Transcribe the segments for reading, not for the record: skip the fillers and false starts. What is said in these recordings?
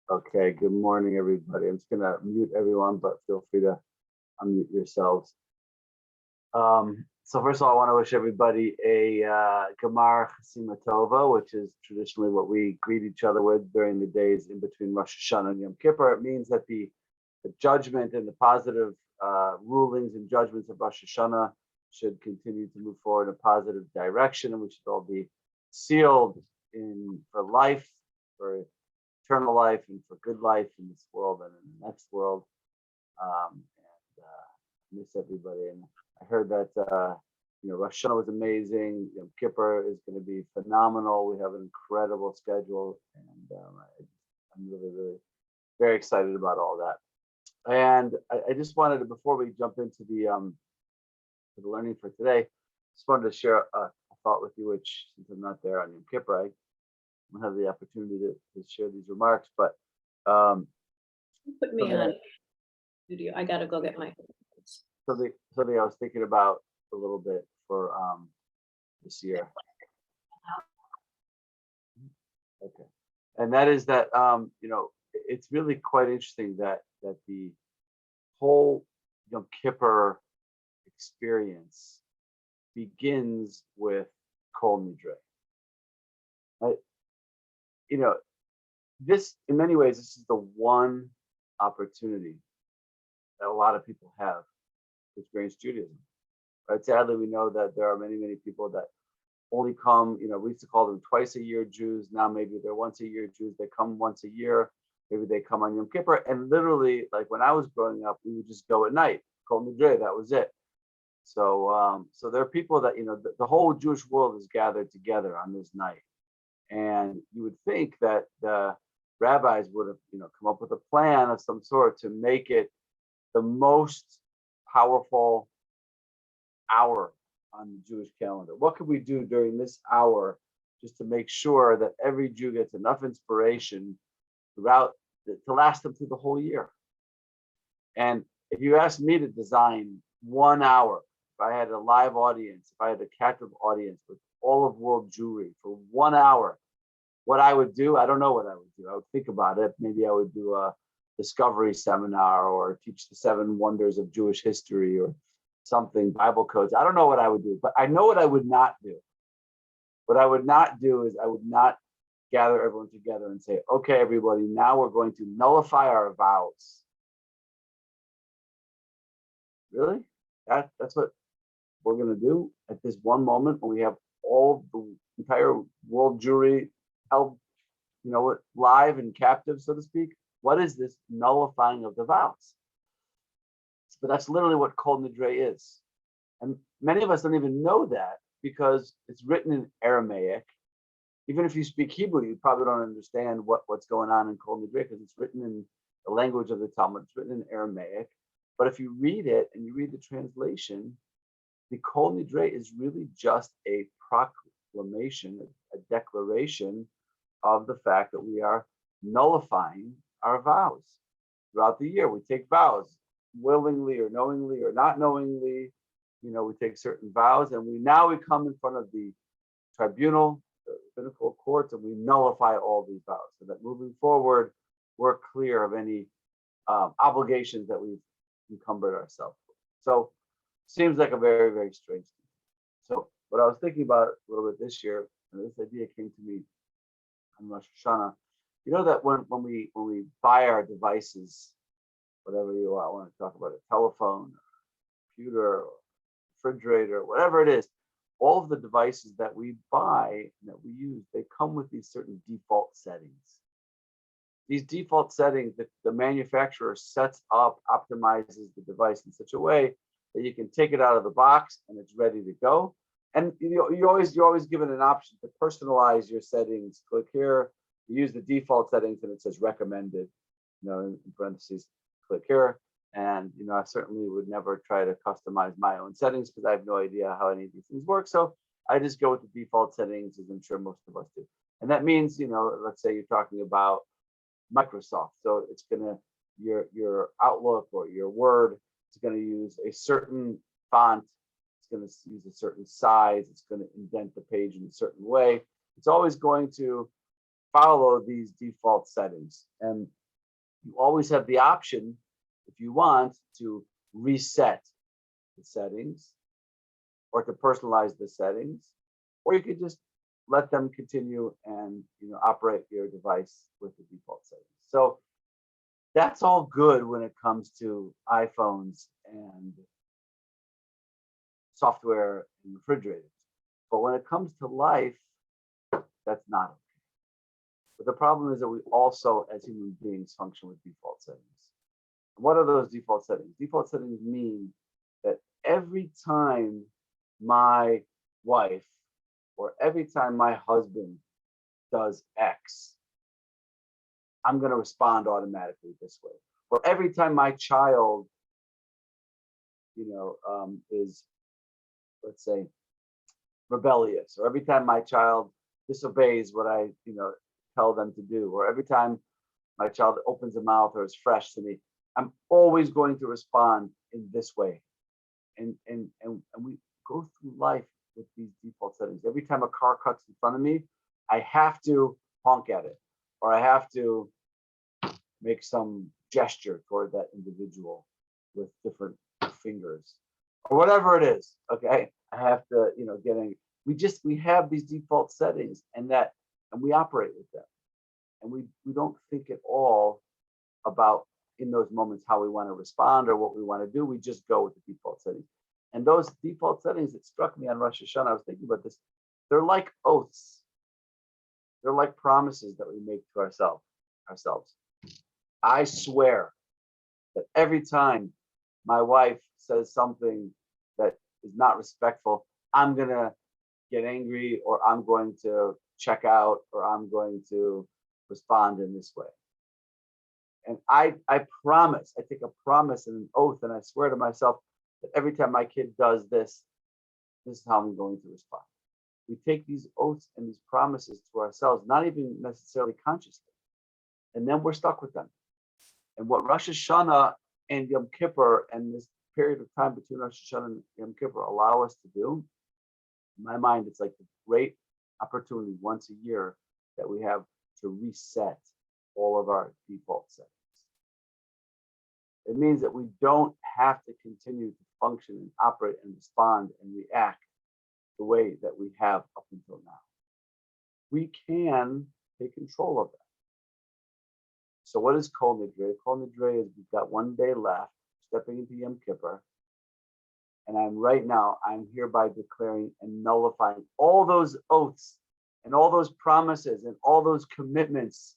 Okay, good morning, everybody. I'm just gonna mute everyone, but feel free to unmute yourselves. So first of all, I want to wish everybody a Gemar Chasima Tova, which is traditionally what we greet each other with during the days in between Rosh Hashanah and Yom Kippur. It means that the judgment and the positive rulings and judgments of Rosh Hashanah should continue to move forward in a positive direction, and we should all be sealed for life, for eternal life, and for good life in this world and in the next world. Miss everybody, and I heard that Rosh Hashanah was amazing. Yom Kippur is going to be phenomenal. We have an incredible schedule, and I'm really very excited about all that. And I just wanted to, before we jump into the learning for today, just wanted to share a thought with you, which since I'm not there on Yom Kippur, I don't have the opportunity to share these remarks. But put me on studio. I gotta go get my. Something I was thinking about a little bit for this year. Okay, and that is that it's really quite interesting that the whole Yom Kippur experience begins with Kol Nidre. Right? This in many ways this is the one opportunity that a lot of people have to experience Judaism. Right? Sadly, we know that there are many people that only come, we used to call them twice a year Jews. Now maybe they're once a year Jews. They come once a year. Maybe they come on Yom Kippur. And literally, like when I was growing up, we would just go at night. Kol Nidre, that was it. So there are people that, the whole Jewish world is gathered together on this night. And you would think that the rabbis would have, come up with a plan of some sort to make it the most powerful hour on the Jewish calendar. What could we do during this hour just to make sure that every Jew gets enough inspiration to last them through the whole year? And if you asked me to design 1 hour, if I had a live audience, if I had a captive audience with all of world Jewry for 1 hour, what I would do, I don't know what I would do. I would think about it. Maybe I would do a discovery seminar or teach the 7 wonders of Jewish history or something, Bible codes. I don't know what I would do, but I know what I would not do. What I would not do is I would not gather everyone together and say, okay, everybody, now we're going to nullify our vows. Really? That's what we're going to do at this one moment when we have all the entire world Jewry held, live and captive, so to speak. What is this nullifying of the vows? But that's literally what Kol Nidre is. And many of us don't even know that because it's written in Aramaic. Even if you speak Hebrew, you probably don't understand what's going on in Kol Nidre because it's written in the language of the Talmud. It's written in Aramaic. But if you read it and you read the translation, the Kol Nidre is really just a proclamation, a declaration of the fact that we are nullifying our vows. Throughout the year, we take vows, willingly or knowingly or not knowingly. We take certain vows, and we come in front of the tribunal, the rabbinical courts, and we nullify all these vows, so that moving forward, we're clear of any obligations that we've encumbered ourselves with. So, seems like a very, very strange thing. So, what I was thinking about a little bit this year, and this idea came to me on Rosh Hashanah. That when we buy our devices, whatever you want to talk about, a telephone, a computer, or refrigerator, whatever it is, all of the devices that we buy and that we use, they come with these certain default settings. These default settings that the manufacturer sets up, optimizes the device in such a way that you can take it out of the box and it's ready to go. And you're always given an option to personalize your settings. Click here. You use the default settings and it says recommended, in parentheses, click here. And, I certainly would never try to customize my own settings because I have no idea how any of these things work. So I just go with the default settings, as I'm sure most of us do. And that means, let's say you're talking about Microsoft. So it's your Outlook or your Word, it's going to use a certain font. It's going to use a certain size. It's going to indent the page in a certain way. It's always going to follow these default settings. And you always have the option, if you want, to reset the settings or to personalize the settings, or you could just let them continue and operate your device with the default settings. So that's all good when it comes to iPhones and software and refrigerators. But when it comes to life, that's not okay. But the problem is that we also, as human beings, function with default settings. What are those default settings? Default settings mean that every time my wife or every time my husband does X, I'm going to respond automatically this way. Or every time my child, is, let's say, rebellious, or every time my child disobeys what I, tell them to do, or every time my child opens a mouth or is fresh to me, I'm always going to respond in this way. And we go through life with these default settings. Every time a car cuts in front of me, I have to honk at it, or I have to make some gesture toward that individual with different fingers, or whatever it is. Okay, I have to, get angry. We have these default settings, and we operate with them, and we don't think at all about in those moments how we want to respond or what we want to do. We just go with the default settings. And those default settings that struck me on Rosh Hashanah, I was thinking about this, they're like oaths. They're like promises that we make to ourselves. I swear that every time my wife says something that is not respectful, I'm going to get angry, or I'm going to check out, or I'm going to respond in this way. And I promise, I take a promise and an oath, and I swear to myself that every time my kid does this, this is how I'm going to respond. We take these oaths and these promises to ourselves, not even necessarily consciously, and then we're stuck with them. And what Rosh Hashanah and Yom Kippur and this period of time between Rosh Hashanah and Yom Kippur allow us to do, in my mind, it's like the great opportunity once a year that we have to reset all of our default settings. It means that we don't have to continue to function and operate and respond and react the way that we have up until now. We can take control of that. So what is Kol Nidre? Kol Nidre is we've got one day left, stepping into Yom Kippur, and I'm hereby declaring and nullifying all those oaths and all those promises and all those commitments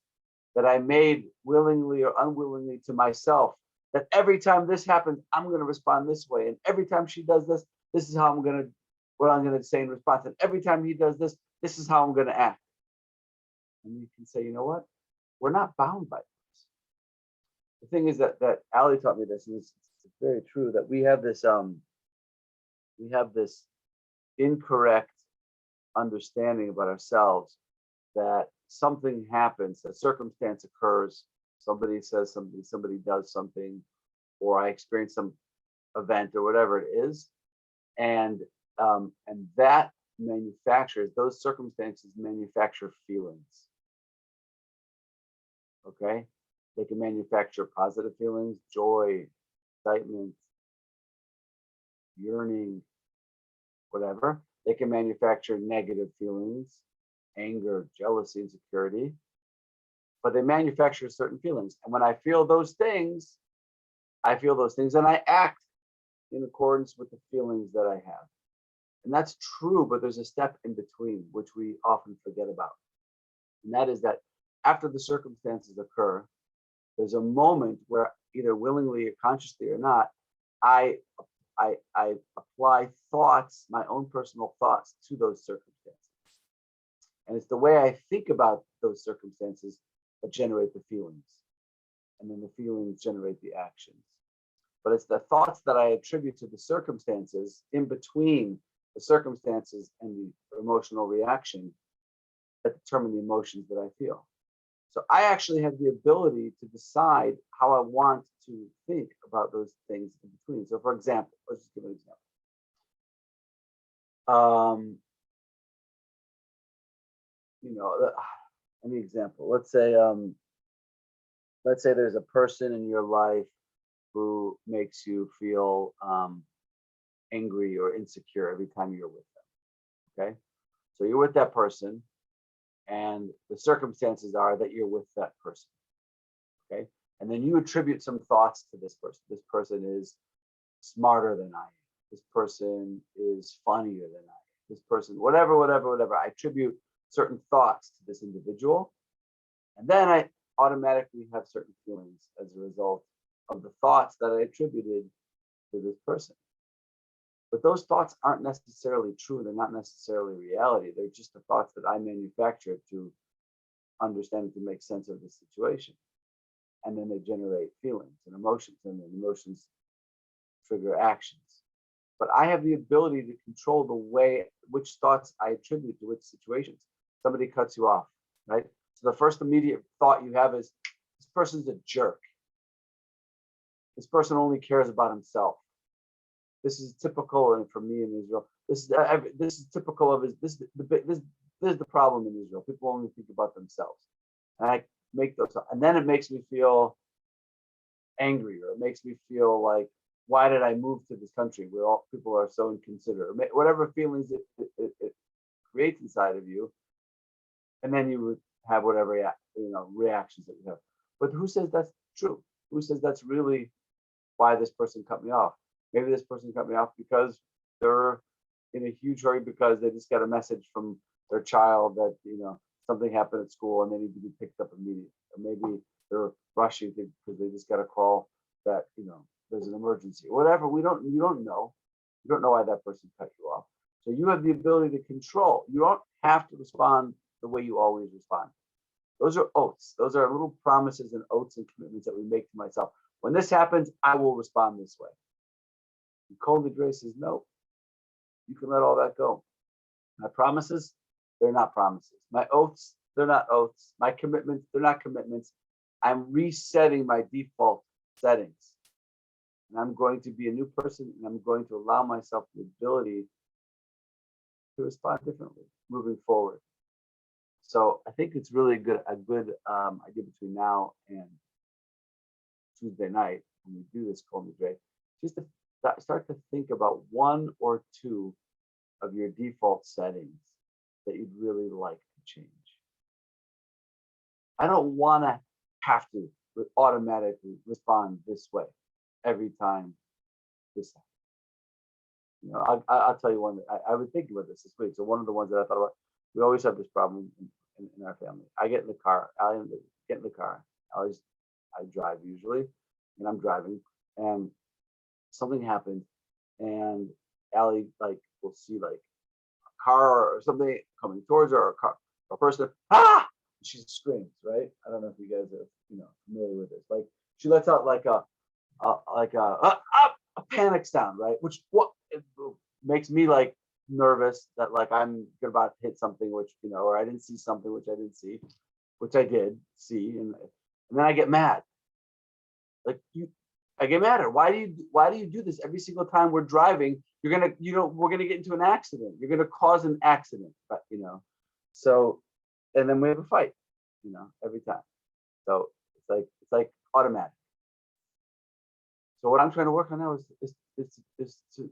that I made willingly or unwillingly to myself, that every time this happens, I'm going to respond this way. And every time she does this, this is how what I'm going to say in response. And every time he does this, this is how I'm going to act. And you can say, you know what? We're not bound by this. The thing is that Ali taught me this, and it's very true, that we have this incorrect understanding about ourselves, that something happens, a circumstance occurs, somebody says something, somebody does something, or I experience some event or whatever it is, and that manufactures, those circumstances manufacture feelings. Okay, they can manufacture positive feelings, joy, excitement, yearning, whatever. They can manufacture negative feelings, anger, jealousy, insecurity, but they manufacture certain feelings. And when I feel those things, and I act in accordance with the feelings that I have. And that's true, but there's a step in between, which we often forget about. And that is that after the circumstances occur, there's a moment where, either willingly or consciously or not, I apply thoughts, my own personal thoughts, to those circumstances. And it's the way I think about those circumstances that generate the feelings. And then the feelings generate the actions. But it's the thoughts that I attribute to the circumstances in between the circumstances and the emotional reaction that determine the emotions that I feel. So I actually have the ability to decide how I want to think about those things in between. So for example, let's just give an example. any example. Let's say there's a person in your life who makes you feel angry or insecure every time you're with them. Okay. So you're with that person, and the circumstances are that you're with that person. Okay. And then you attribute some thoughts to this person. This person is smarter than I am. This person is funnier than I am. This person, whatever. I attribute certain thoughts to this individual. And then I automatically have certain feelings as a result of the thoughts that I attributed to this person. But those thoughts aren't necessarily true. They're not necessarily reality. They're just the thoughts that I manufactured to understand and to make sense of the situation. And then they generate feelings and emotions, and then emotions trigger actions. But I have the ability to control the way, which thoughts I attribute to which situations. Somebody cuts you off, right? So the first immediate thought you have is, this person's a jerk. This person only cares about himself. This is typical, and for me in Israel, this is typical of this is the problem in Israel. People only think about themselves, and I make those, and then it makes me feel angry, or it makes me feel like, why did I move to this country where all people are so inconsiderate? Whatever feelings it creates inside of you, and then you would have whatever reactions that you have. But who says that's true? Who says that's really why this person cut me off? Maybe this person cut me off because they're in a huge hurry because they just got a message from their child that something happened at school and they need to be picked up immediately. Or maybe they're rushing because they just got a call that there's an emergency. Whatever. You don't know. You don't know why that person cut you off. So you have the ability to control. You don't have to respond the way you always respond. Those are oaths. Those are little promises and oaths and commitments that we make to myself. When this happens, I will respond this way. And Kol Nidre says, no, you can let all that go. My promises, they're not promises. My oaths, they're not oaths. My commitments, they're not commitments. I'm resetting my default settings. And I'm going to be a new person, and I'm going to allow myself the ability to respond differently moving forward. So I think it's really a good idea between now and Tuesday night when we do this Kol Nidre, just to start to think about one or two of your default settings that you'd really like to change. I don't want to have to automatically respond this way every time this happens. I'll tell you one. I was thinking about this week. So one of the ones that I thought about, we always have this problem in our family. I get in the car. I get in the car. I drive usually, and I'm driving, and something happened, and Allie will see a car or something coming towards her, or a person. Ah! She screams, right? I don't know if you guys are familiar with this. She lets out a panic sound, right? Which it makes me nervous that I'm about to hit something, which or I didn't see something which I didn't see, which I did see, and then I get mad. I get mad at her. Why do you do this every single time we're driving? We're gonna get into an accident. You're gonna cause an accident, but so, and then we have a fight, every time. So it's like automatic. So what I'm trying to work on now is to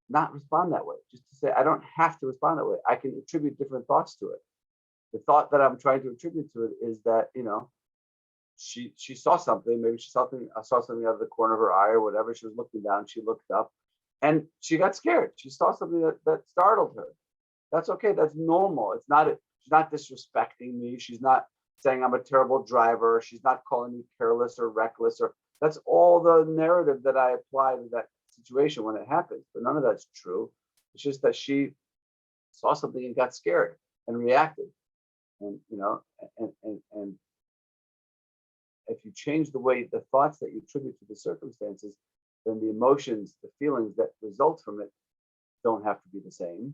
not respond that way. Just to say I don't have to respond that way. I can attribute different thoughts to it. The thought that I'm trying to attribute to it is that she saw something. Maybe she saw something out of the corner of her eye or whatever. She was looking down. She looked up, and she got scared. She saw something that startled her. That's okay. That's normal. She's not disrespecting me. She's not saying I'm a terrible driver. She's not calling me careless or reckless. Or that's all the narrative that I apply to that situation when it happens. But none of that's true. It's just that she saw something and got scared and reacted. And and if you change the thoughts that you attribute to the circumstances, then the emotions, the feelings that result from it don't have to be the same.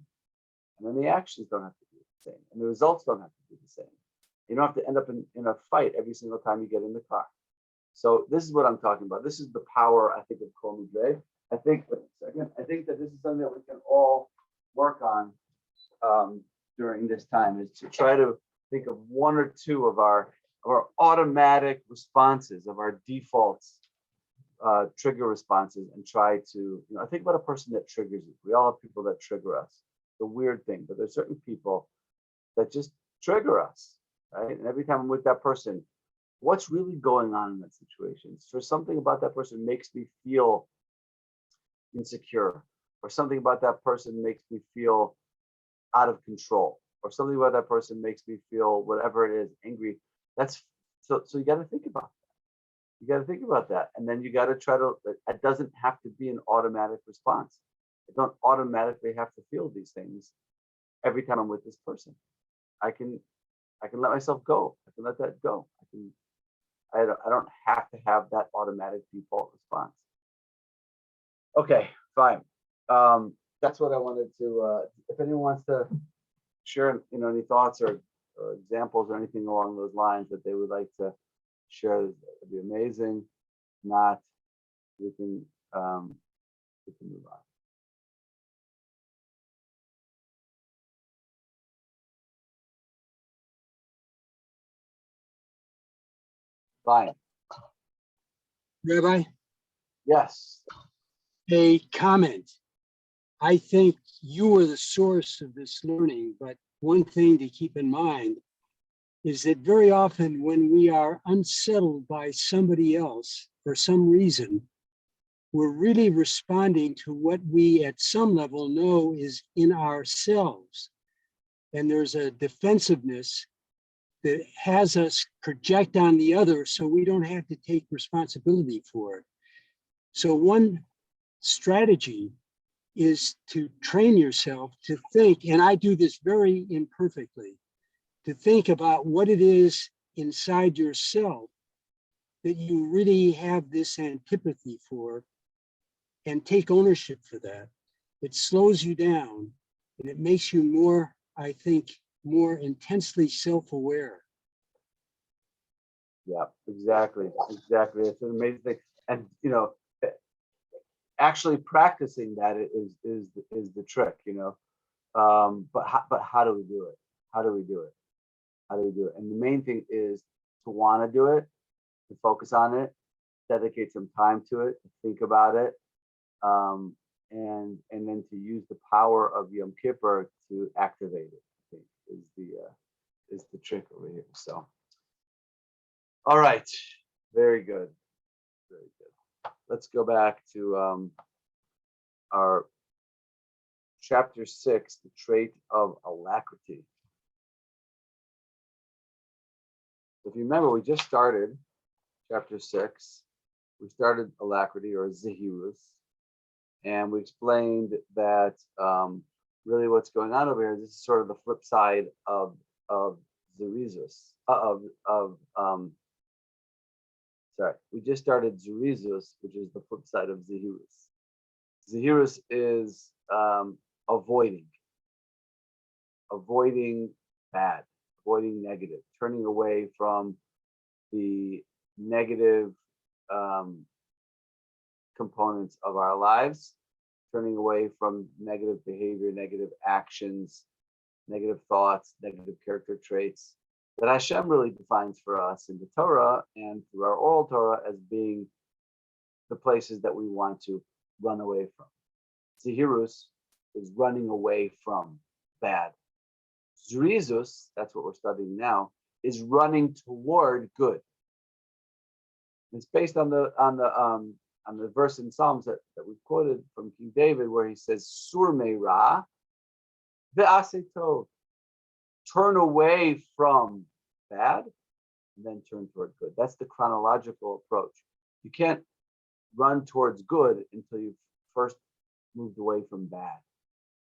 And then the actions don't have to be the same. And the results don't have to be the same. You don't have to end up in a fight every single time you get in the car. So this is what I'm talking about. This is the power, I think, of Kol Nidre. I think that this is something that we can all work on during this time, is to try to think of one or two of our automatic responses, of our defaults, trigger responses, and try to, I think about a person that triggers you. We all have people that trigger us. The weird thing, but there's certain people that just trigger us, right? And every time I'm with that person, what's really going on in that situation? So something about that person makes me feel insecure, or something about that person makes me feel out of control, or something about that person makes me feel whatever it is, angry. That's so you got to think about that. You got to think about that. And then you got to try to, it doesn't have to be an automatic response. I don't automatically have to feel these things every time I'm with this person. I can let myself go. I can let that go. I don't have to have that automatic default response. Okay, fine. That's what I wanted to, if anyone wants to share, any thoughts or examples or anything along those lines that they would like to share, it'd be amazing. If not, we can move on. Fine. Rabbi, Yes. a comment. I think you are the source of this learning, but one thing to keep in mind is that very often when we are unsettled by somebody else for some reason, we're really responding to what we at some level know is in ourselves. And there's a defensiveness that has us project on the other so we don't have to take responsibility for it. So one strategy is to train yourself to think, and I do this very imperfectly, to think about what it is inside yourself that you really have this antipathy for, and take ownership for that. It slows you down and it makes you more, I think, more intensely self-aware. Yeah, exactly. It's an amazing thing. And actually practicing that is the trick, but how do we do it? How do we do it? And the main thing is to want to do it, to focus on it, dedicate some time to it, to think about it, and then to use the power of Yom Kippur to activate it, I think is the trick over here. So, all right, very good. Let's go back to our chapter 6, the trait of alacrity. If you remember, we just started chapter 6. We started alacrity, or zehirus, and we explained that really what's going on over here. This is sort of the flip side of zerizus. Sorry, we just started zerizus, which is the flip side of zehirus. Zehirus is avoiding bad, avoiding negative, turning away from the negative components of our lives, turning away from negative behavior, negative actions, negative thoughts, negative character traits that Hashem really defines for us in the Torah and through our oral Torah as being the places that we want to run away from. Zehirus is running away from bad. Zerizus, that's what we're studying now, is running toward good. It's based on the verse in Psalms that we quoted from King David, where he says, "Sur me'ra ve'aseh tov," turn away from bad and then turn toward good. That's the chronological approach. You can't run towards good until you've first moved away from bad.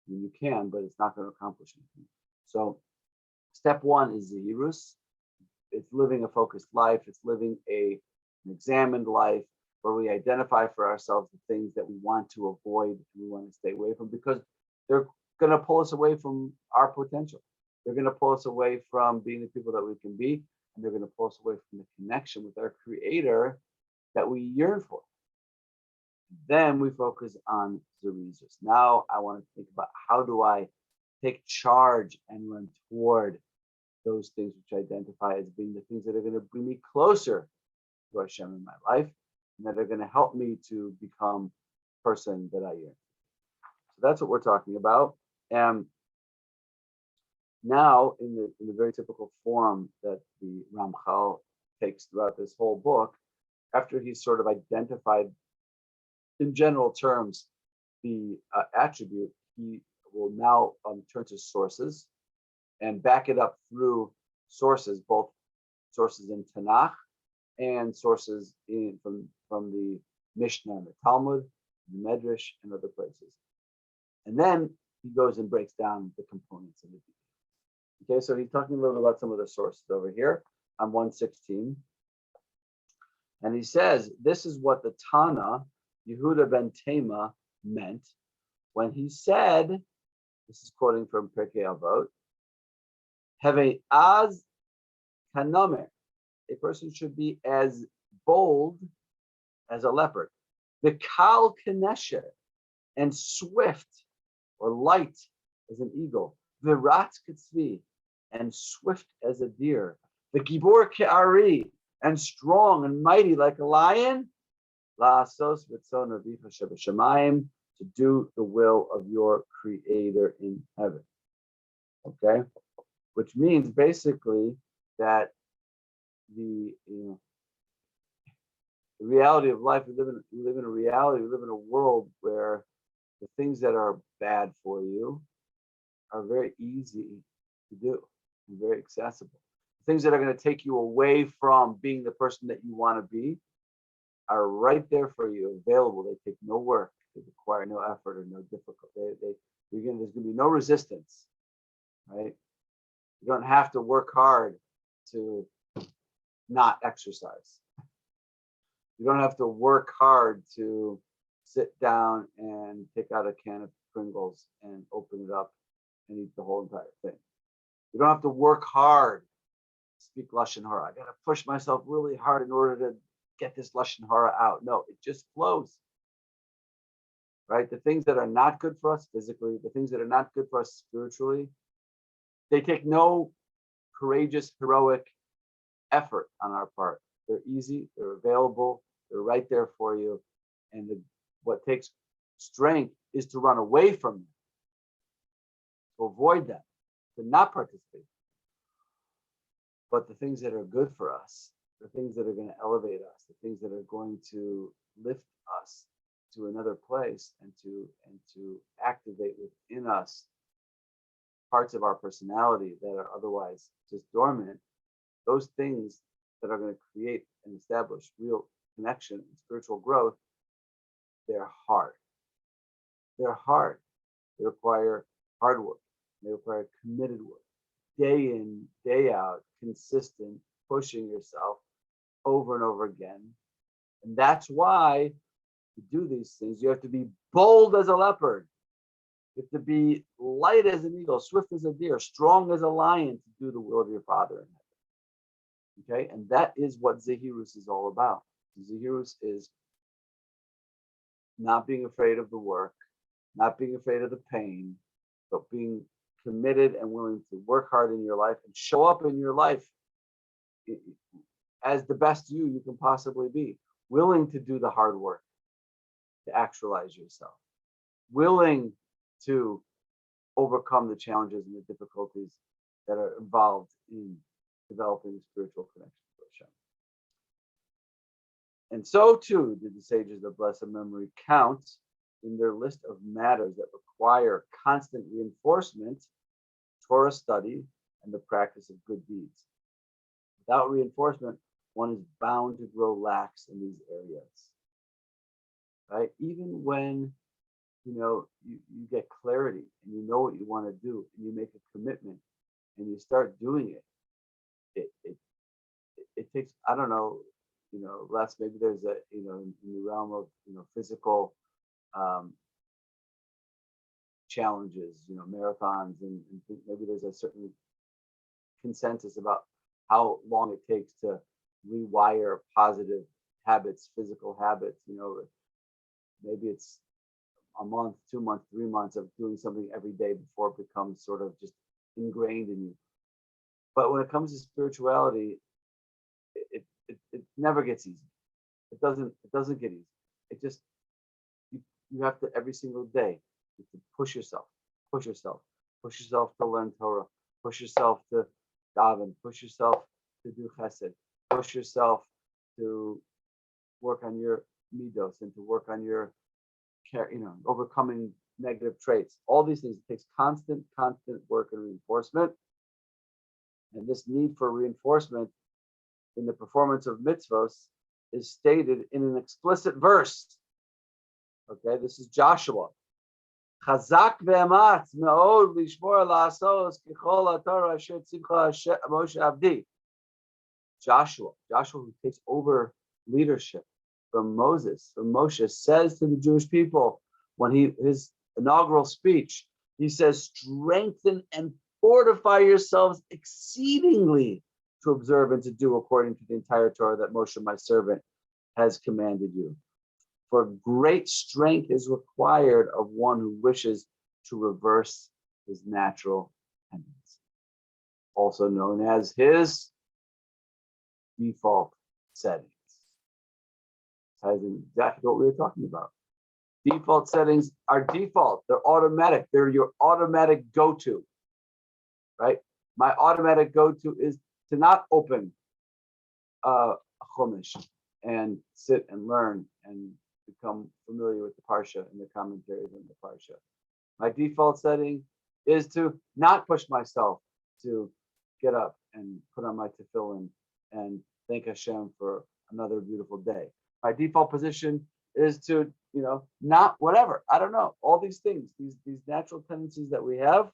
I mean, you can, but it's not going to accomplish anything. So step 1 is zehirus. It's living a focused life. It's living an examined life where we identify for ourselves the things that we want to avoid and we want to stay away from, because they're going to pull us away from our potential. They're going to pull us away from being the people that we can be, and they're going to pull us away from the connection with our Creator that we yearn for. Then we focus on zerizus. Now I want to think about, how do I take charge and run toward those things which I identify as being the things that are going to bring me closer to Hashem in my life, and that are going to help me to become the person that I am. So that's what we're talking about. And now, in the very typical form that the Ramchal takes throughout this whole book, after he's sort of identified in general terms the attribute, he will now turn to sources and back it up through sources, both sources in Tanakh and sources from the Mishnah and the Talmud, the Medrash, and other places. And then he goes and breaks down the components of the details. Okay, so he's talking a little bit about some of the sources over here on 116. And he says, this is what the Tana, Yehuda ben Tema, meant when he said, this is quoting from Pirkei Avot, have a az kanomer, a person should be as bold as a leopard, the kal kanesher, and swift or light as an eagle, virat katzvi, and swift as a deer, the gibor ke'ari, and strong and mighty like a lion, la'asos v'tzon avicha shebashamayim, to do the will of your creator in heaven. Okay, which means basically that the reality of life, we live in a reality, we live in a world where the things that are bad for you are very easy to do and very accessible. The things that are going to take you away from being the person that you want to be are right there for you, available. They take no work, they require no effort or no difficulty. There's going to be no resistance, right? You don't have to work hard to not exercise. You don't have to work hard to sit down and take out a can of Pringles and open it up and eat the whole entire thing. You don't have to work hard to speak Lashon Hara. I got to push myself really hard in order to get this Lashon Hara out. No, it just flows. Right? The things that are not good for us physically, the things that are not good for us spiritually, they take no courageous, heroic effort on our part. They're easy, they're available, they're right there for you. And what takes strength is to run away from them, to avoid them, to not participate. But the things that are good for us, the things that are going to elevate us, the things that are going to lift us to another place and to activate within us parts of our personality that are otherwise just dormant, those things that are going to create and establish real connection and spiritual growth, they're hard. They're hard. They require hard work. They require committed work, day in, day out, consistent, pushing yourself over and over again. And that's why to do these things, you have to be bold as a leopard. You have to be light as an eagle, swift as a deer, strong as a lion to do the will of your Father in heaven. Okay, and that is what Zehirus is all about. Zehirus is not being afraid of the work, not being afraid of the pain, but being committed and willing to work hard in your life and show up in your life as the best you can possibly be, willing to do the hard work, to actualize yourself, willing to overcome the challenges and the difficulties that are involved in developing spiritual connection to Hashem. And so too did the sages of blessed memory count in their list of matters that require constant reinforcement, Torah study, and the practice of good deeds. Without reinforcement, one is bound to grow lax in these areas. Right? Even when you get clarity and you know what you want to do and you make a commitment and you start doing it, it takes, I don't know, less, maybe there's a, in the realm of, physical challenges, marathons, and maybe there's a certain consensus about how long it takes to rewire positive habits, physical habits. Maybe it's a month, 2 months, 3 months of doing something every day before it becomes sort of just ingrained in you. But when it comes to spirituality, it never gets easy. It doesn't get easy. It just you have to every single day you have to push yourself to learn Torah, push yourself to daven, push yourself to do chesed, push yourself to work on your midos and to work on your overcoming negative traits. All these things takes constant work and reinforcement. And this need for reinforcement in the performance of mitzvos is stated in an explicit verse. Okay, this is Joshua. Chazak ve'amatz me'od lishmor la'asos k'chol haTorah asher tzivcha Moshe Avdi. Joshua who takes over leadership from Moshe, says to the Jewish people when his inaugural speech, he says, strengthen and fortify yourselves exceedingly to observe and to do according to the entire Torah that Moshe, my servant, has commanded you. For great strength is required of one who wishes to reverse his natural tendency, also known as his default settings. Ties in exactly what we were talking about. Default settings are default. They're automatic. They're your automatic go-to, right? My automatic go-to is to not open a chumash and sit and learn and become familiar with the parsha and the commentaries on the parsha. My default setting is to not push myself to get up and put on my tefillin and thank Hashem for another beautiful day. My default position is to, not whatever. I don't know. All these things, these natural tendencies that we have.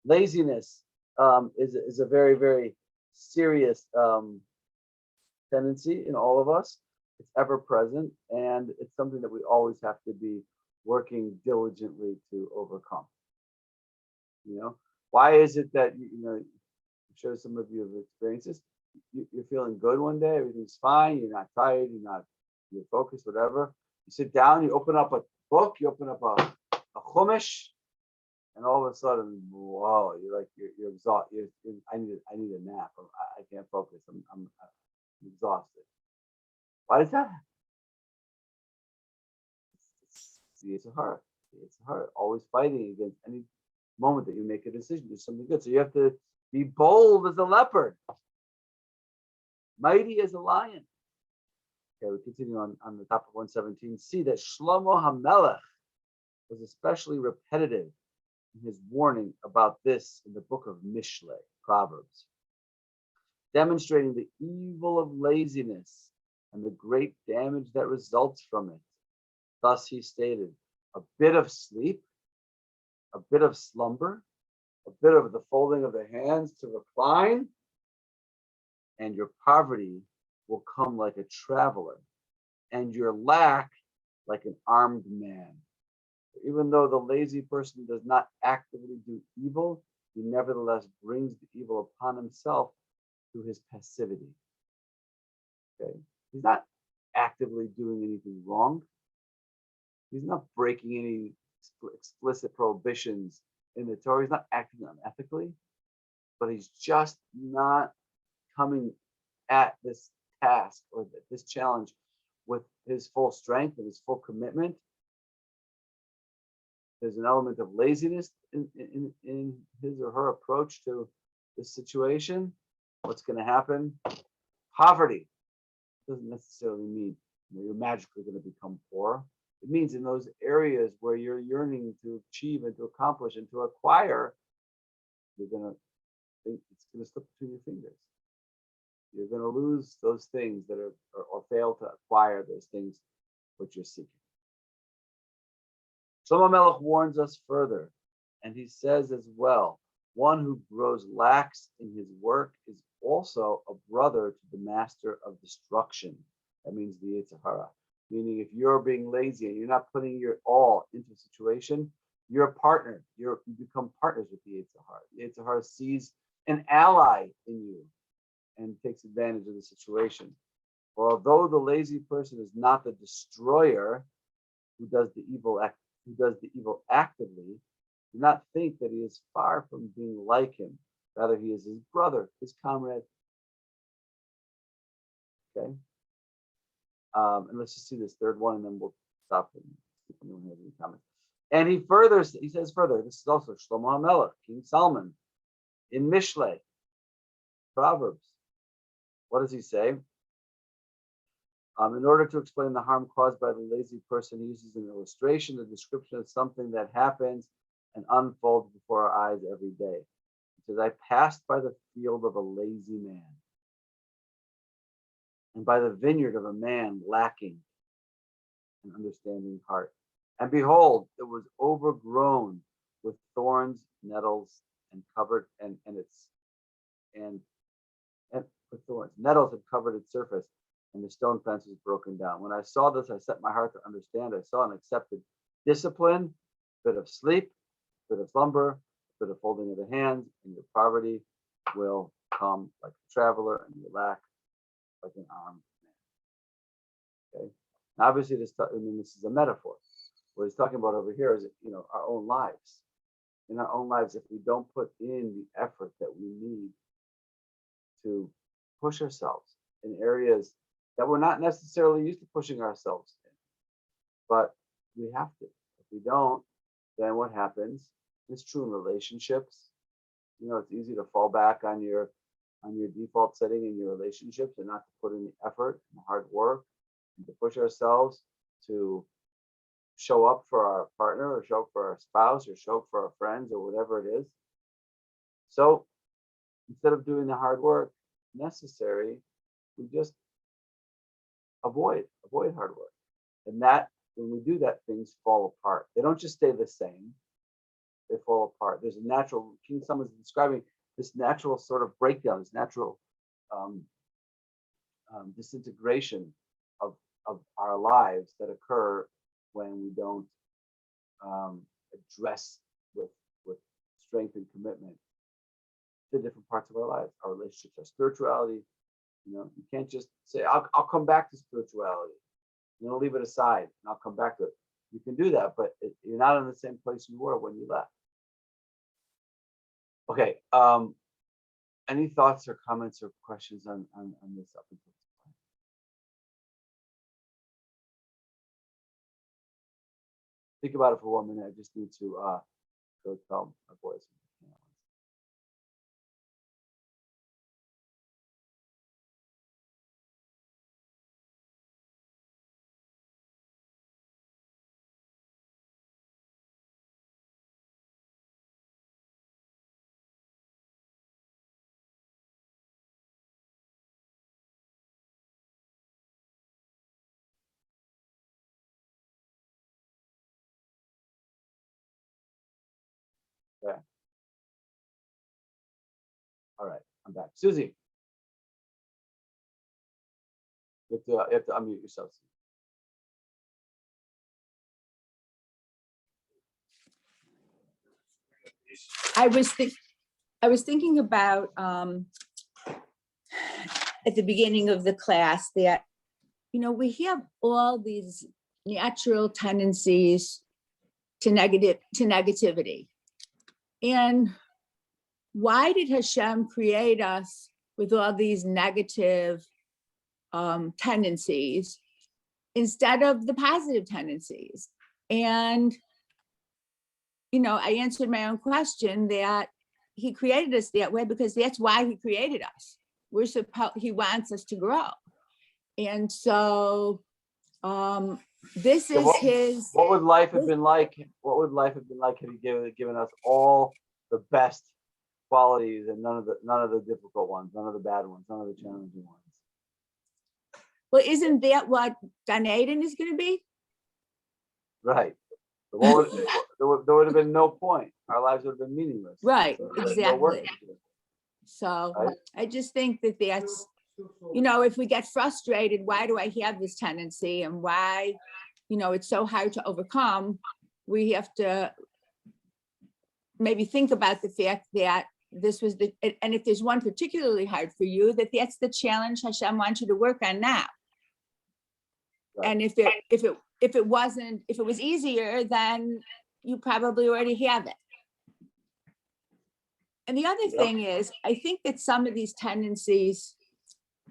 Laziness is a very, very serious tendency in all of us. It's ever present, and it's something that we always have to be working diligently to overcome. Why is it that I'm sure some of you have experienced this? You're feeling good one day, everything's fine, you're not tired, you're focused, whatever. You sit down, you open up a book, you open up a chumash, and all of a sudden, whoa, you're exhausted. I need a nap. I can't focus. I'm exhausted. Why does that happen? It's a heart. Always fighting against any moment that you make a decision, do something good. So you have to be bold as a leopard, mighty as a lion. Okay, we continue on the top of 117. See that Shlomo HaMelech was especially repetitive in his warning about this in the book of Mishle, Proverbs, demonstrating the evil of laziness and the great damage that results from it. Thus he stated, a bit of sleep, a bit of slumber, a bit of the folding of the hands to recline, and your poverty will come like a traveler, and your lack like an armed man. Even though the lazy person does not actively do evil, he nevertheless brings the evil upon himself through his passivity. Okay, he's not actively doing anything wrong. He's not breaking any explicit prohibitions in the Torah. He's not acting unethically, but he's just not coming at this task or this challenge with his full strength and his full commitment. There's an element of laziness in his or her approach to this situation. What's going to happen? Poverty doesn't necessarily mean you're magically going to become poor. It means in those areas where you're yearning to achieve and to accomplish and to acquire, you're going to think it's going to slip between your fingers. You're going to lose those things that are or fail to acquire those things which you're seeking. Shlomo Melech warns us further, and he says as well, one who grows lax in his work is also a brother to the master of destruction. That means the Yetzer Hara. Meaning if you're being lazy and you're not putting your all into a situation, you're a partner. You become partners with the Yetzer Hara. The Yetzer Hara sees an ally in you and takes advantage of the situation. For although the lazy person is not the destroyer who does the evil actively, do not think that he is far from being like him, Rather, he is his brother, his comrade. Okay. And let's just see this third one, and then we'll stop and see if anyone has any comments. And he says further, this is also Shlomo HaMelech, King Solomon, in Mishle, Proverbs. What does he say? In order to explain the harm caused by the lazy person, he uses an illustration, a description of something that happens and unfolds before our eyes every day. He says, I passed by the field of a lazy man, and by the vineyard of a man lacking an understanding heart. And behold, it was overgrown with thorns, nettles, and covered, and with thorns. Nettles had covered its surface, and the stone fence was broken down. When I saw this, I set my heart to understand. I saw and accepted discipline, a bit of sleep, a bit of slumber, a bit of folding of the hands, and your poverty will come like a traveler, and your lack like an armed man. Okay. Now, obviously, this is a metaphor. What he's talking about over here is, our own lives. In our own lives, if we don't put in the effort that we need to push ourselves in areas that we're not necessarily used to pushing ourselves in, but we have to. If we don't, then what happens? It's true in relationships. It's easy to fall back on your default setting in your relationships and not to put in the effort and the hard work and to push ourselves to show up for our partner or show up for our spouse or show up for our friends or whatever it is. So instead of doing the hard work necessary, we just avoid hard work. And that, when we do that, things fall apart. They don't just stay the same, they fall apart. There's a natural, King Solomon's describing this natural sort of breakdown, this natural disintegration of our lives that occur when we don't address with strength and commitment the different parts of our lives, our relationships, our spirituality. You can't just say, I'll come back to spirituality. I'll leave it aside and I'll come back to it. You can do that, but you're not in the same place you were when you left. Okay. Any thoughts or comments or questions on this up until this point? Think about it for 1 minute. I just need to go tell my boys. Okay. All right, I'm back. Susie, you have to unmute yourself. I was thinking about at the beginning of the class that, we have all these natural tendencies to negativity. And why did Hashem create us with all these negative tendencies instead of the positive tendencies? And I answered my own question that he created us that way because that's why he created us. He wants us to grow. And so this is his. What would life have been like? What would life have been like had he given us all the best qualities and none of the difficult ones, none of the bad ones, none of the challenging ones? Well, isn't that what Gan Eden is going to be? Right. There would have been no point. Our lives would have been meaningless. Right, So exactly. So right? I just think that that's, if we get frustrated, why do I have this tendency and why, it's so hard to overcome? We have to maybe think about the fact that this was and if there's one particularly hard for you, that's the challenge Hashem wants you to work on now. Right. And if it was easier, then you probably already have it. And the other Yep. thing is, I think that some of these tendencies,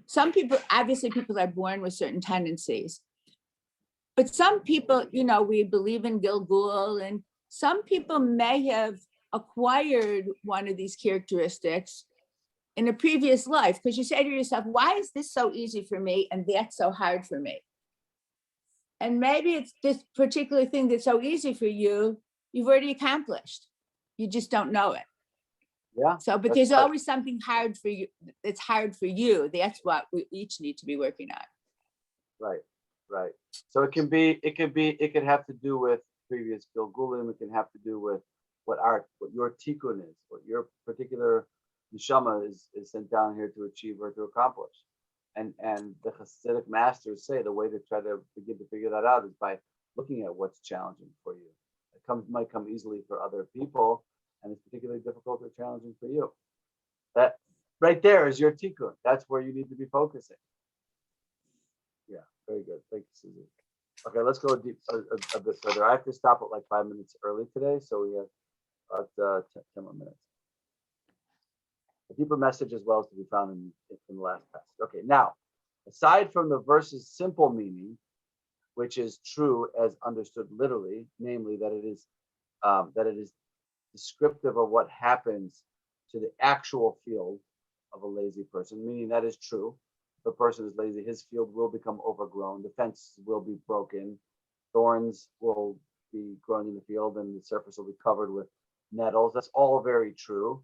some people, obviously people are born with certain tendencies. But some people, you know, we believe in Gilgul, and some people may have acquired one of these characteristics in a previous life, because you say to yourself, why is this so easy for me and that's so hard for me? And maybe it's this particular thing that's so easy for you, you've already accomplished. You just don't know it. Yeah. So, but that's there's right. always something hard for you. It's hard for you. That's what we each need to be working on. Right, right. So it can have to do with previous Gilgulim. It can have to do with what your tikkun is, what your particular neshama is sent down here to achieve or to accomplish. And the Hasidic masters say the way to try to begin to figure that out is by looking at what's challenging for you. It might come easily for other people, and it's particularly difficult or challenging for you. That right there is your tikkun. That's where you need to be focusing. Yeah, very good. Thank you, Susie. Okay, let's go deep a bit further. I have to stop at like 5 minutes early today, so we have about 10 more minutes. A deeper message as well as to be found in the last passage. Okay, now, aside from the verse's simple meaning, which is true as understood literally, namely that it is descriptive of what happens to the actual field of a lazy person, meaning that is true. If a person is lazy, his field will become overgrown, the fence will be broken, thorns will be growing in the field, and the surface will be covered with nettles. That's all very true.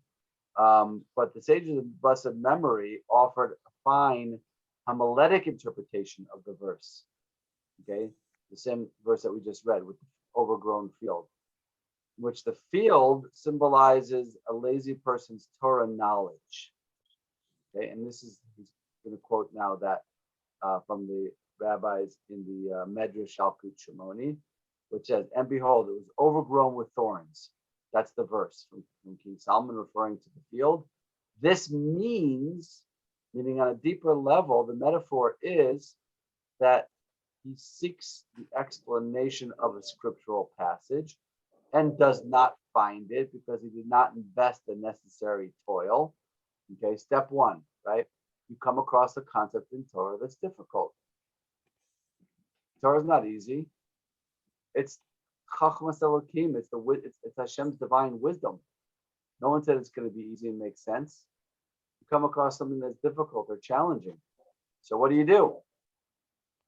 But the sages of blessed memory offered a fine homiletic interpretation of the verse. Okay, the same verse that we just read with the overgrown field, which the field symbolizes a lazy person's Torah knowledge. Okay, and this is, he's going to quote now that from the rabbis in the Medrash Shalkut Shimoni, which says, "And behold, it was overgrown with thorns." That's the verse from King Solomon referring to the field. This means, meaning on a deeper level, the metaphor is that he seeks the explanation of a scriptural passage and does not find it because he did not invest the necessary toil. Okay, step one, right? You come across a concept in Torah that's difficult. Torah is not easy. It's Chachmas Elokim. It's Hashem's divine wisdom. No one said it's going to be easy and make sense. You come across something that's difficult or challenging. So what do?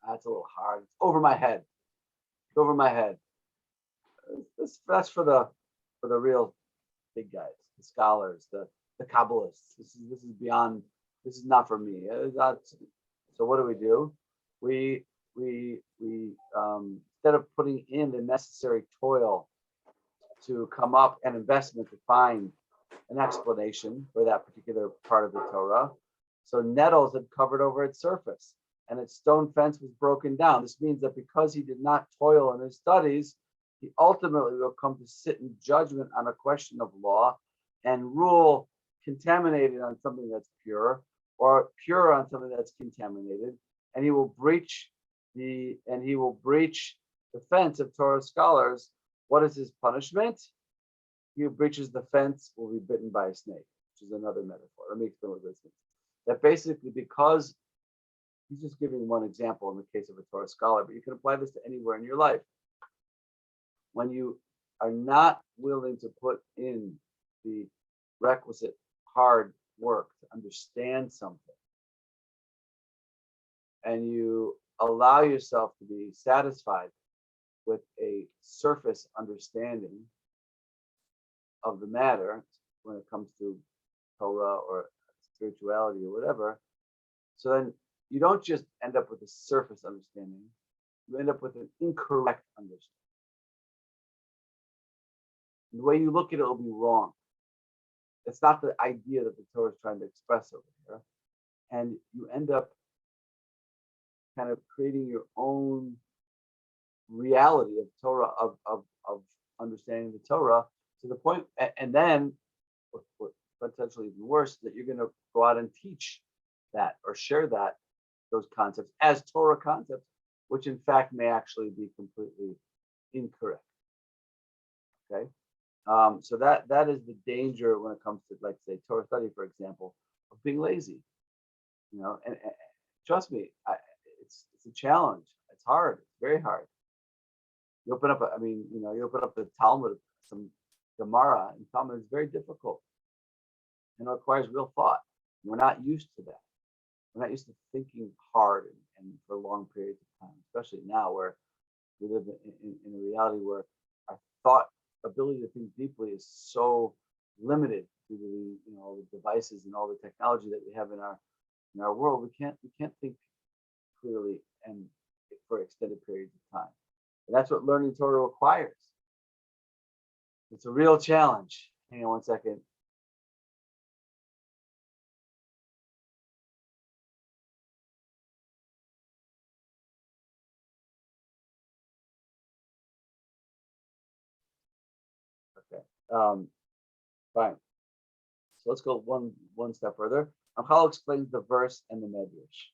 That's a little hard. It's over my head. It's over my head. That's for the real big guys, the scholars, the Kabbalists. This is beyond. This is not for me. So what do? We instead of putting in the necessary toil to come up and investment to find an explanation for that particular part of the Torah, so nettles had covered over its surface and its stone fence was broken down. This means that because he did not toil in his studies, he ultimately will come to sit in judgment on a question of law and rule contaminated on something that's pure or pure on something that's contaminated, and he will breach the fence of Torah scholars. What is his punishment? He who breaches the fence will be bitten by a snake, which is another metaphor. Let me explain what this means. That basically, because he's just giving one example in the case of a Torah scholar, but you can apply this to anywhere in your life. When you are not willing to put in the requisite hard work to understand something, and you allow yourself to be satisfied with a surface understanding of the matter when it comes to Torah or spirituality or whatever, so then you don't just end up with a surface understanding, you end up with an incorrect understanding. The way you look at it will be wrong. It's not the idea that the Torah is trying to express over here. And you end up kind of creating your own reality of Torah, of understanding the Torah, to the point, and then what potentially even worse, that you're going to go out and teach that or share those concepts as Torah concepts, which in fact may actually be completely incorrect. Okay, So that is the danger when it comes to, like, say, Torah study, for example, of being lazy. And trust me, it's a challenge. It's hard. It's very hard. You open up, you open up the Talmud, some Gemara, and Talmud is very difficult. And it requires real thought. We're not used to that. We're not used to thinking hard and for long periods of time, especially now where we live in a reality where our thought ability to think deeply is so limited due to all the devices and all the technology that we have in our world. We can't think clearly and for extended periods of time. And that's what learning Torah requires. It's a real challenge. Hang on one second. Okay. Fine. So let's go one step further. Amchal explains the verse and the medrash.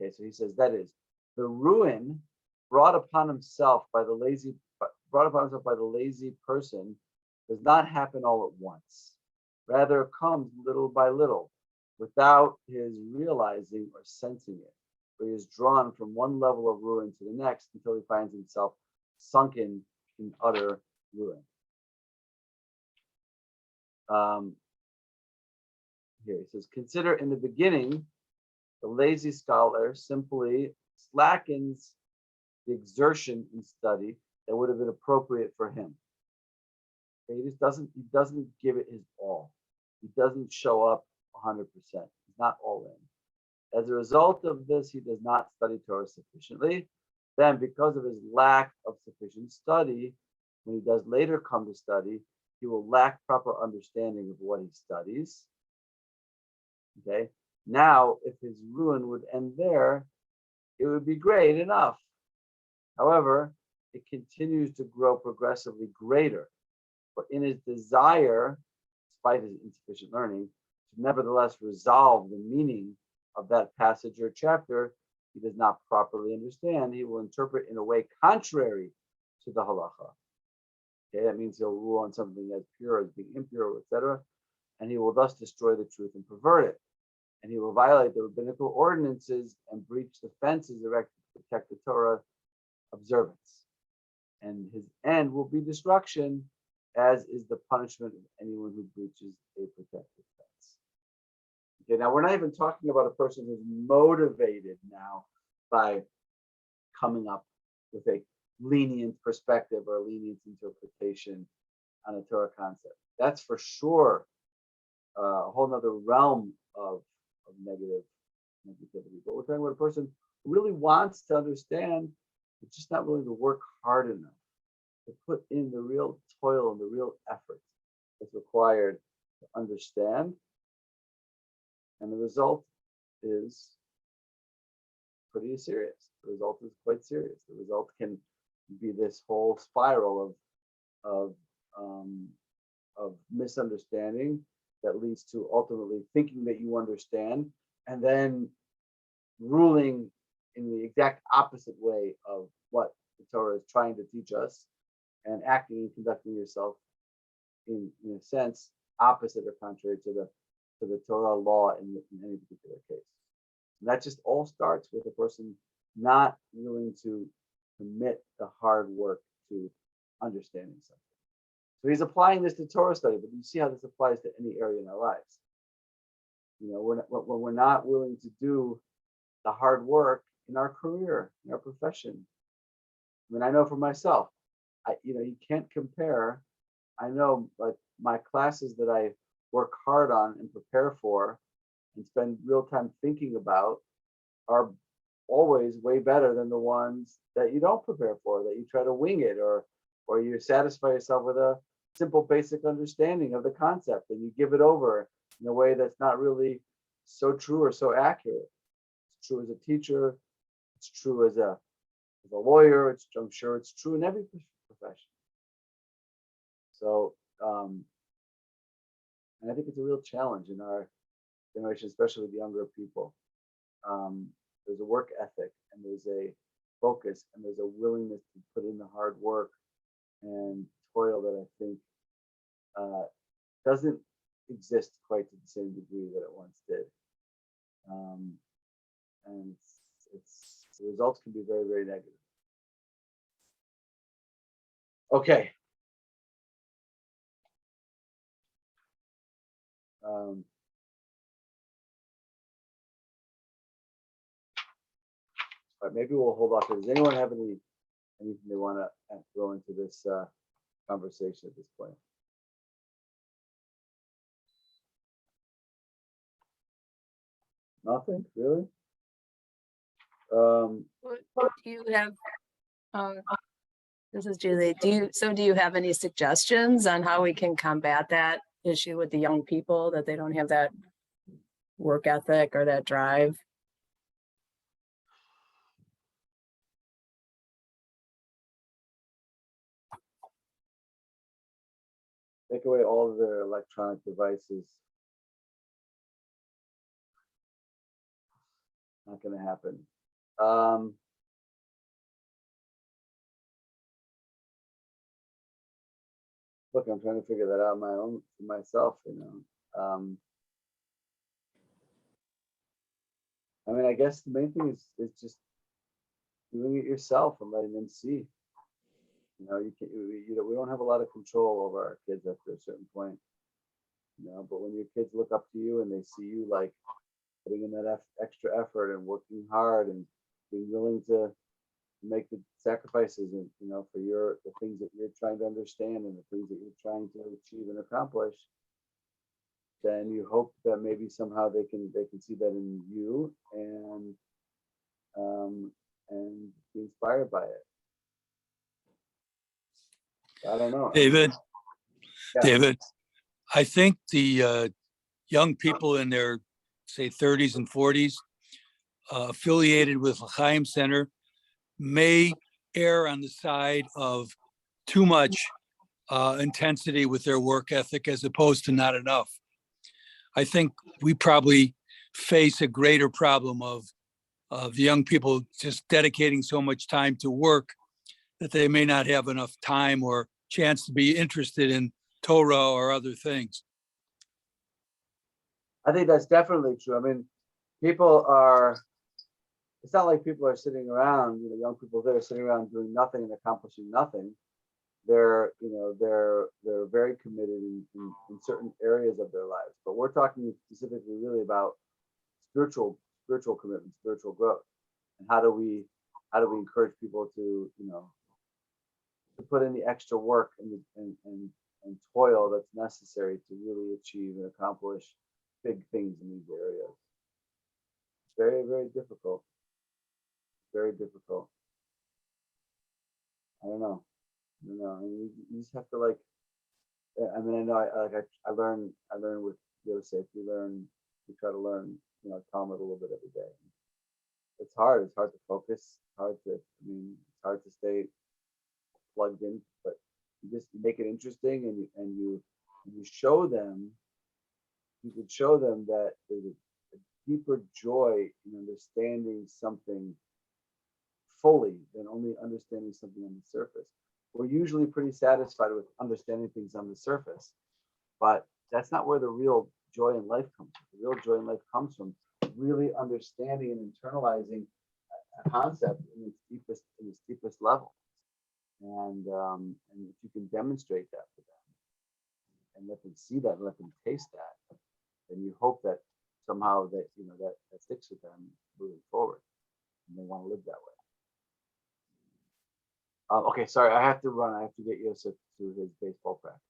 Okay, so he says that is the ruin brought upon himself by the lazy person does not happen all at once. Rather, it comes little by little, without his realizing or sensing it. Where he is drawn from one level of ruin to the next until he finds himself sunken in utter ruin. Here he says, consider in the beginning, the lazy scholar simply slackens the exertion in study that would have been appropriate for him. Okay, he doesn't give it his all. He doesn't show up 100%. He's not all in. As a result of this, he does not study Torah sufficiently. Then, because of his lack of sufficient study, when he does later come to study, he will lack proper understanding of what he studies. Okay. Now, if his ruin would end there, it would be great enough. However, it continues to grow progressively greater. For in his desire, despite his insufficient learning, to nevertheless resolve the meaning of that passage or chapter he does not properly understand, he will interpret in a way contrary to the halacha. Okay, that means he'll rule on something as pure as being impure, etc., and he will thus destroy the truth and pervert it. And he will violate the rabbinical ordinances and breach the fences erected to protect the Torah observance. And his end will be destruction, as is the punishment of anyone who breaches a protected fence. Okay, now we're not even talking about a person who's motivated now by coming up with a lenient perspective or a lenient interpretation on a Torah concept. That's for sure a whole nother realm of negativity. But we're talking about a person who really wants to understand, but just not willing to work hard enough to put in the real toil and the real effort that's required to understand. And the result is pretty serious. The result is quite serious. The result can be this whole spiral of misunderstanding that leads to ultimately thinking that you understand and then ruling in the exact opposite way of what the Torah is trying to teach us, and acting and conducting yourself in a sense opposite or contrary to the Torah law in any particular case. And that just all starts with a person not willing to commit the hard work to understanding something. So he's applying this to Torah study, but you see how this applies to any area in our lives. When we're not willing to do the hard work in our career, in our profession. I mean, I know for myself, you can't compare. I know, like, my classes that I work hard on and prepare for and spend real time thinking about are always way better than the ones that you don't prepare for, that you try to wing it, or you satisfy yourself with a simple basic understanding of the concept and you give it over in a way that's not really so true or so accurate. It's true as a teacher, it's true as a lawyer, I'm sure it's true in every profession. So and I think it's a real challenge in our generation, especially with the younger people. There's a work ethic and there's a focus and there's a willingness to put in the hard work and toil that I think doesn't exist quite to the same degree that it once did. And it's the results can be very, very negative. Okay. All right, maybe we'll hold off. Does anyone have anything they want to throw into this conversation at this point? Nothing, really? Do you have, this is Julie, do you have any suggestions on how we can combat that issue with the young people, that they don't have that work ethic or that drive? Take away all of their electronic devices. Not going to happen. Look, I'm trying to figure that out on my own for myself, you know. I mean, I guess the main thing is just doing it yourself and letting them see. You know, we don't have a lot of control over our kids after a certain point. You know, but when your kids look up to you and they see you like putting in that extra effort and working hard and being willing to make the sacrifices and, you know, for the things that you're trying to understand and the things that you're trying to achieve and accomplish, then you hope that maybe somehow they can see that in you and be inspired by it. I don't know. David, Yeah. David, I think the young people in their, say, 30s and 40s affiliated with L'Chaim Center may err on the side of too much intensity with their work ethic as opposed to not enough. I think we probably face a greater problem of the young people just dedicating so much time to work that they may not have enough time or chance to be interested in Torah or other things. I think that's definitely true. I mean, it's not like people are sitting around, you know, young people that are sitting around doing nothing and accomplishing nothing. They're very committed in certain areas of their lives. But we're talking specifically really about spiritual commitment, spiritual growth. And how do we encourage people to, you know, to put in the extra work and toil that's necessary to really achieve and accomplish big things in these areas. Very, very difficult. Very difficult. I don't know. I mean, you just have to like. I mean, I know. I learn with Yosef. We try to learn, you know, Talmud a little bit every day. It's hard. It's hard to focus. It's hard to stay plugged in. But you just make it interesting, and you show them. You could show them that there's a deeper joy in understanding something fully than only understanding something on the surface. We're usually pretty satisfied with understanding things on the surface, but that's not where the real joy in life comes from. The real joy in life comes from really understanding and internalizing a concept in its deepest level. And if you can demonstrate that for them and let them see that and let them taste that, then you hope that somehow that, you know, that sticks with them moving forward and they want to live that way. Okay, sorry, I have to run. I have to get Yosef to his baseball practice.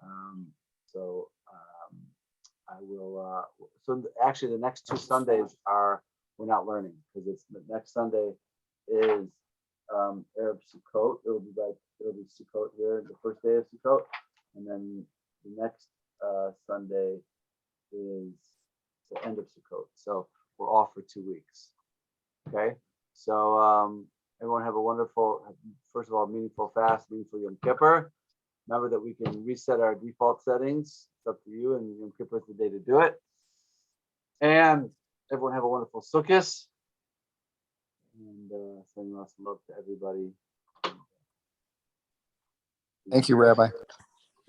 I will. So actually, the next 2 Sundays we're not learning because it's the next Sunday is Arab Sukkot. It'll be Sukkot here, the first day of Sukkot, and then the next Sunday is the end of Sukkot. So we're off for 2 weeks. Okay, so everyone have a wonderful, first of all, meaningful fast, meaningful Yom Kippur. Remember that we can reset our default settings. It's up to you, and Yom Kippur is the day to do it. And everyone have a wonderful Sukkot. And sending lots of love to everybody. Thank you, Rabbi.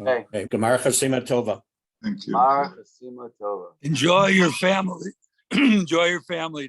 Okay. Okay, Gemar Chasima Tova. Thank you. Mar Chasima Tova. Enjoy your family. Enjoy your family.